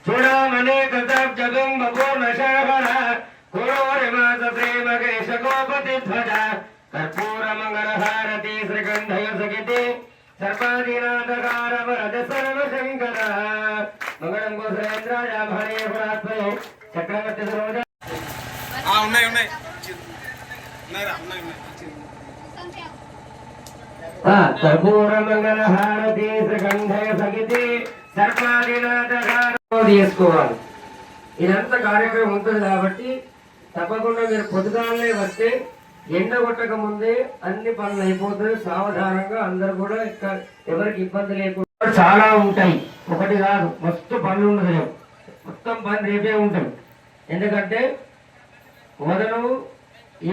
చూడమనే కృతజ్ఞం బపూర్ణశేఖర కురోరిమాత శ్రీమగేశ గోపతి ధ్వజ కర్పూర మంగళహారతి శ్రీకంఠయ సగితి సర్వాదినాథకార వరద సర్వశంకర మంగళం గోశ్రేంద్రాయ భణే పురాత్మనే చక్రవర్తి సరోజ ఉన్నాయి ఉన్నాయి కర్పూర మంగళహారతి శ్రీకంఠయ సగితి సర్వాదినాథకార చేసుకోవాలి. ఇదంతా కార్యక్రమం ఉంటుంది కాబట్టి తప్పకుండా మీరు పొద్దుగాలనే వస్తే ఎండ కొట్టక ముందే అన్ని పనులు అయిపోతుంది. సావధానంగా అందరు కూడా ఇక్కడ ఎవరికి ఇబ్బంది లేకుండా చాలా ఉంటాయి, ఒకటి కాదు మస్తు పనులు ఉండదు. మొత్తం పని రేపే ఉంటుంది. ఎందుకంటే మొదలు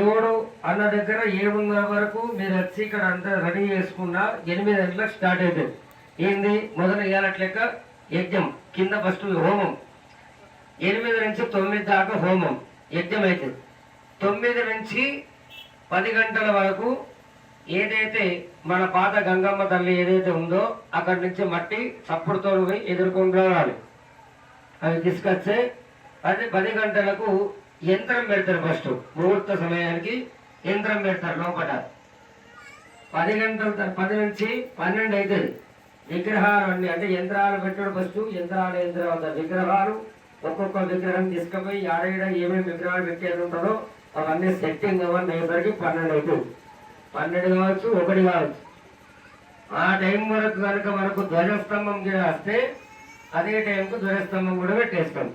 7 అన్న దగ్గర 7:30 వరకు మీరు వచ్చి ఇక్కడ అంతా రెడీ చేసుకున్నా 8 గంటలకు స్టార్ట్ అవుతుంది. ఏంది మొదలు ఇవ్వాలట్లెక్క యజ్ఞం కింద ఫస్ట్ హోమం 8 నుంచి 9 దాకా హోమం యజ్ఞం అవుతుంది. 9 నుంచి 10 గంటల వరకు ఏదైతే మన పాత గంగమ్మ తల్లి ఏదైతే ఉందో అక్కడి నుంచి మట్టి చప్పుడుతో ఎదుర్కొని రావాలి. అవి తీసుకొచ్చే 10 గంటలకు యంత్రం పెడతారు. ఫస్ట్ ముహూర్త సమయానికి యంత్రం పెడతారు లోపల. 10 నుంచి 12 అవుతుంది. విగ్రహాలు అన్ని అంటే యంత్రాలు పెట్టడం ఫస్ట్ యంత్రాలు విగ్రహాలు ఒక్కొక్క విగ్రహం తీసుకుపోయి ఆడేడ ఏమేమి విగ్రహాలు పెట్టేది ఉంటుందో అవన్నీ సెట్టింగ్ అవన్నీ అయ్యేసరికి 12 అవుతుంది. 12 కావచ్చు, 1 కావచ్చు. ఆ టైం వరకు కనుక మనకు ధ్వజస్తంభం వస్తే అదే టైంకు ధ్వజస్తంభం కూడా పెట్టేస్తాం.